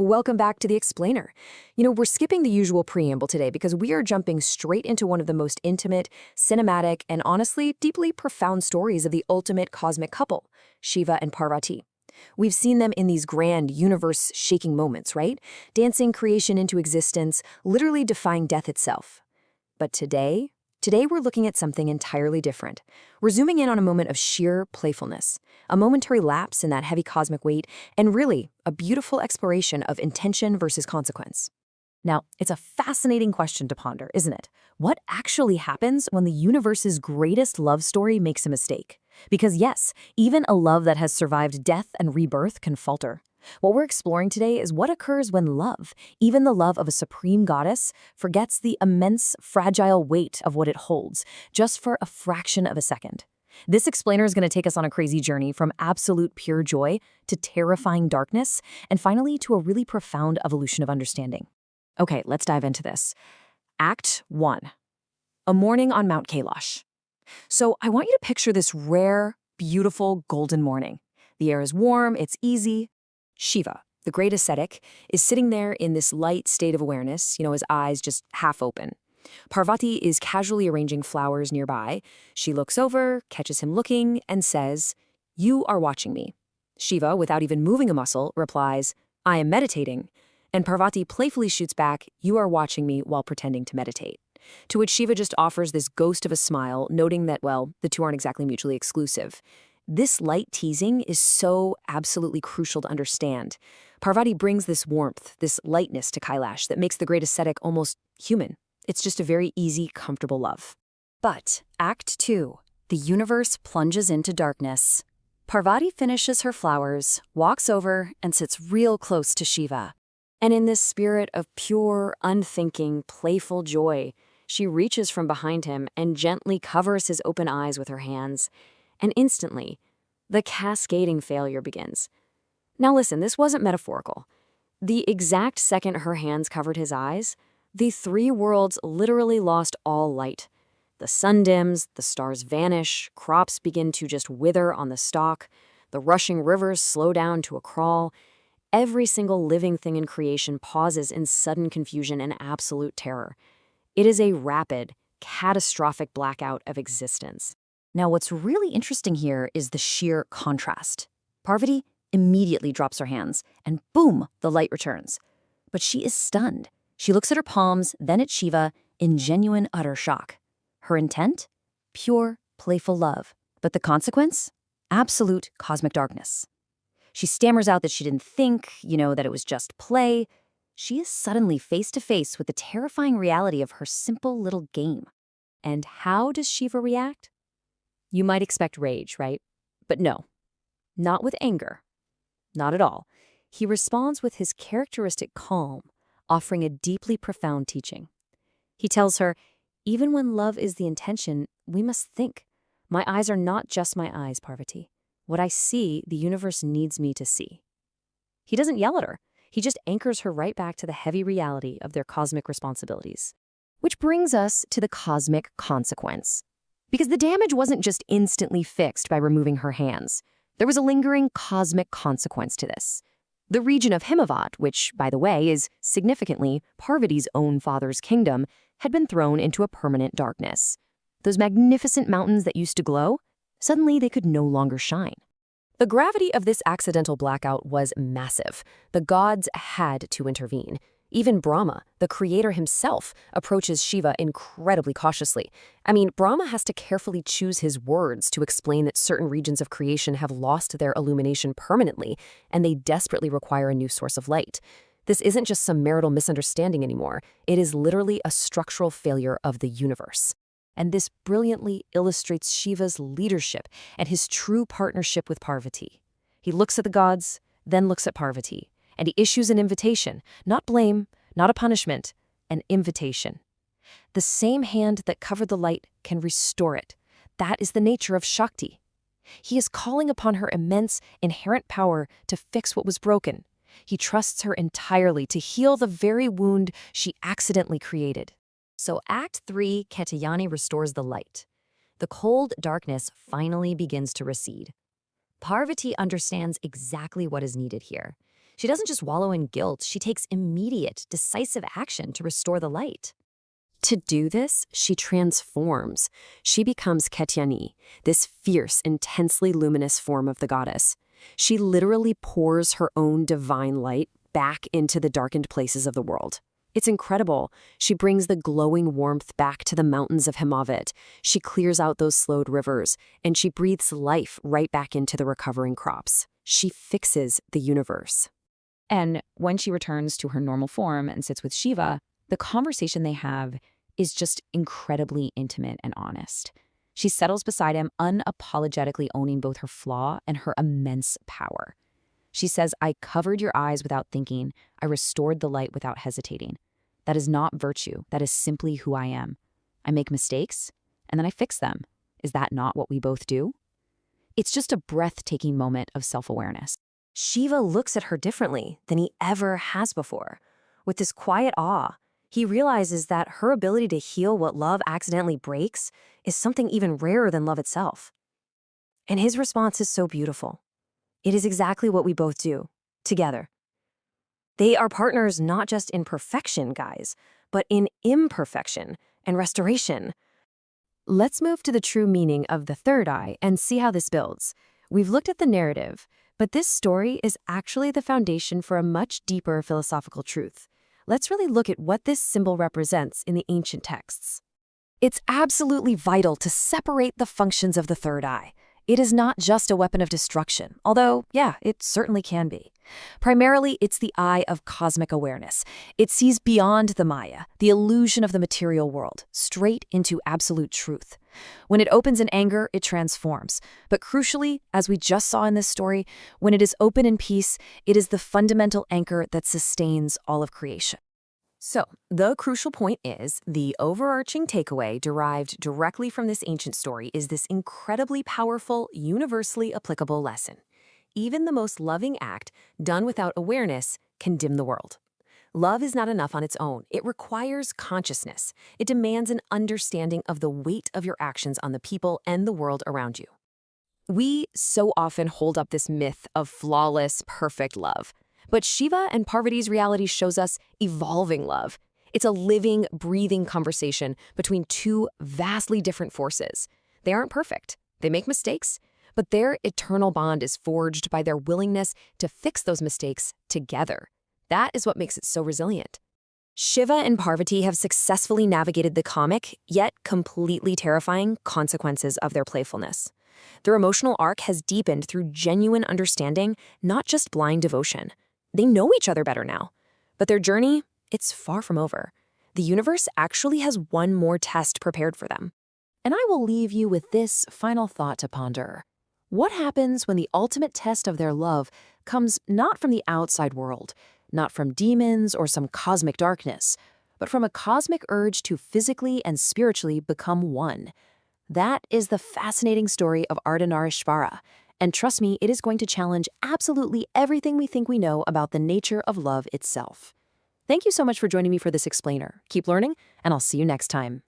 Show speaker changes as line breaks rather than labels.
Welcome back to The Explainer. We're skipping the usual preamble today because we are jumping straight into one of the most intimate, cinematic, and honestly, deeply profound stories of the ultimate cosmic couple, Shiva and Parvati. We've seen them in these grand, universe-shaking moments, right? Dancing creation into existence, literally defying death itself. But today we're looking at something entirely different. We're zooming in on a moment of sheer playfulness, a momentary lapse in that heavy cosmic weight, and really, a beautiful exploration of intention versus consequence. Now, it's a fascinating question to ponder, isn't it? What actually happens when the universe's greatest love story makes a mistake? Because yes, even a love that has survived death and rebirth can falter. What we're exploring today is what occurs when love, even the love of a supreme goddess, forgets the immense, fragile weight of what it holds, just for a fraction of a second. This explainer is going to take us on a crazy journey from absolute pure joy to terrifying darkness, and finally to a really profound evolution of understanding. Okay, let's dive into this. Act 1. A morning on Mount Kailash. So I want you to picture this rare, beautiful golden morning. The air is warm, it's easy. Shiva, the great ascetic, is sitting there in this light state of awareness, his eyes just half open. Parvati is casually arranging flowers nearby. She looks over, catches him looking, and says, "You are watching me." Shiva, without even moving a muscle, replies, "I am meditating." And Parvati playfully shoots back, "You are watching me while pretending to meditate." To which Shiva just offers this ghost of a smile, noting that, well, the two aren't exactly mutually exclusive. This light teasing is so absolutely crucial to understand. Parvati brings this warmth, this lightness to Kailash that makes the great ascetic almost human. It's just a very easy, comfortable love. But Act 2, the universe plunges into darkness. Parvati finishes her flowers, walks over, and sits real close to Shiva. And in this spirit of pure, unthinking, playful joy, she reaches from behind him and gently covers his open eyes with her hands. And instantly, the cascading failure begins. Now listen, this wasn't metaphorical. The exact second her hands covered his eyes, the three worlds literally lost all light. The sun dims, the stars vanish, crops begin to just wither on the stalk, the rushing rivers slow down to a crawl. Every single living thing in creation pauses in sudden confusion and absolute terror. It is a rapid, catastrophic blackout of existence. Now, what's really interesting here is the sheer contrast. Parvati immediately drops her hands, and boom, the light returns. But she is stunned. She looks at her palms, then at Shiva, in genuine, utter shock. Her intent? Pure, playful love. But the consequence? Absolute cosmic darkness. She stammers out that she didn't think, that it was just play. She is suddenly face to face with the terrifying reality of her simple little game. And how does Shiva react? You might expect rage, right? But no, not with anger. Not at all. He responds with his characteristic calm, offering a deeply profound teaching. He tells her, "Even when love is the intention, we must think. My eyes are not just my eyes, Parvati. What I see, the universe needs me to see." He doesn't yell at her. He just anchors her right back to the heavy reality of their cosmic responsibilities. Which brings us to the cosmic consequence. Because the damage wasn't just instantly fixed by removing her hands. There was a lingering cosmic consequence to this. The region of Himavat, which, by the way, is significantly Parvati's own father's kingdom, had been thrown into a permanent darkness. Those magnificent mountains that used to glow, suddenly they could no longer shine. The gravity of this accidental blackout was massive. The gods had to intervene. Even Brahma, the creator himself, approaches Shiva incredibly cautiously. Brahma has to carefully choose his words to explain that certain regions of creation have lost their illumination permanently, and they desperately require a new source of light. This isn't just some marital misunderstanding anymore. It is literally a structural failure of the universe. And this brilliantly illustrates Shiva's leadership and his true partnership with Parvati. He looks at the gods, then looks at Parvati, and he issues an invitation, not blame, not a punishment, an invitation. The same hand that covered the light can restore it. That is the nature of Shakti. He is calling upon her immense, inherent power to fix what was broken. He trusts her entirely to heal the very wound she accidentally created. So Act 3, Katyayani restores the light. The cold darkness finally begins to recede. Parvati understands exactly what is needed here. She doesn't just wallow in guilt, she takes immediate, decisive action to restore the light. To do this, she transforms. She becomes Ketyani, this fierce, intensely luminous form of the goddess. She literally pours her own divine light back into the darkened places of the world. It's incredible. She brings the glowing warmth back to the mountains of Himavat. She clears out those slowed rivers, and she breathes life right back into the recovering crops. She fixes the universe. And when she returns to her normal form and sits with Shiva, the conversation they have is just incredibly intimate and honest. She settles beside him, unapologetically owning both her flaw and her immense power. She says, "I covered your eyes without thinking. I restored the light without hesitating. That is not virtue. That is simply who I am. I make mistakes, and then I fix them. Is that not what we both do?" It's just a breathtaking moment of self-awareness. Shiva looks at her differently than he ever has before. With this quiet awe, he realizes that her ability to heal what love accidentally breaks is something even rarer than love itself. And his response is so beautiful. It is exactly what we both do, together. They are partners not just in perfection, guys, but in imperfection and restoration. Let's move to the true meaning of the third eye and see how this builds. We've looked at the narrative, but this story is actually the foundation for a much deeper philosophical truth. Let's really look at what this symbol represents in the ancient texts. It's absolutely vital to separate the functions of the third eye. It is not just a weapon of destruction, although, yeah, it certainly can be. Primarily, it's the eye of cosmic awareness. It sees beyond the Maya, the illusion of the material world, straight into absolute truth. When it opens in anger, it transforms. But crucially, as we just saw in this story, when it is open in peace, it is the fundamental anchor that sustains all of creation. So, the crucial point is, the overarching takeaway derived directly from this ancient story is this incredibly powerful, universally applicable lesson. Even the most loving act, done without awareness, can dim the world. Love is not enough on its own. It requires consciousness. It demands an understanding of the weight of your actions on the people and the world around you. We so often hold up this myth of flawless, perfect love. But Shiva and Parvati's reality shows us evolving love. It's a living, breathing conversation between two vastly different forces. They aren't perfect. They make mistakes, but their eternal bond is forged by their willingness to fix those mistakes together. That is what makes it so resilient. Shiva and Parvati have successfully navigated the comic, yet completely terrifying, consequences of their playfulness. Their emotional arc has deepened through genuine understanding, not just blind devotion. They know each other better now. But their journey, it's far from over. The universe actually has one more test prepared for them. And I will leave you with this final thought to ponder. What happens when the ultimate test of their love comes not from the outside world, not from demons or some cosmic darkness, but from a cosmic urge to physically and spiritually become one? That is the fascinating story of Ardhanarishvara. And trust me, it is going to challenge absolutely everything we think we know about the nature of love itself. Thank you so much for joining me for this explainer. Keep learning, and I'll see you next time.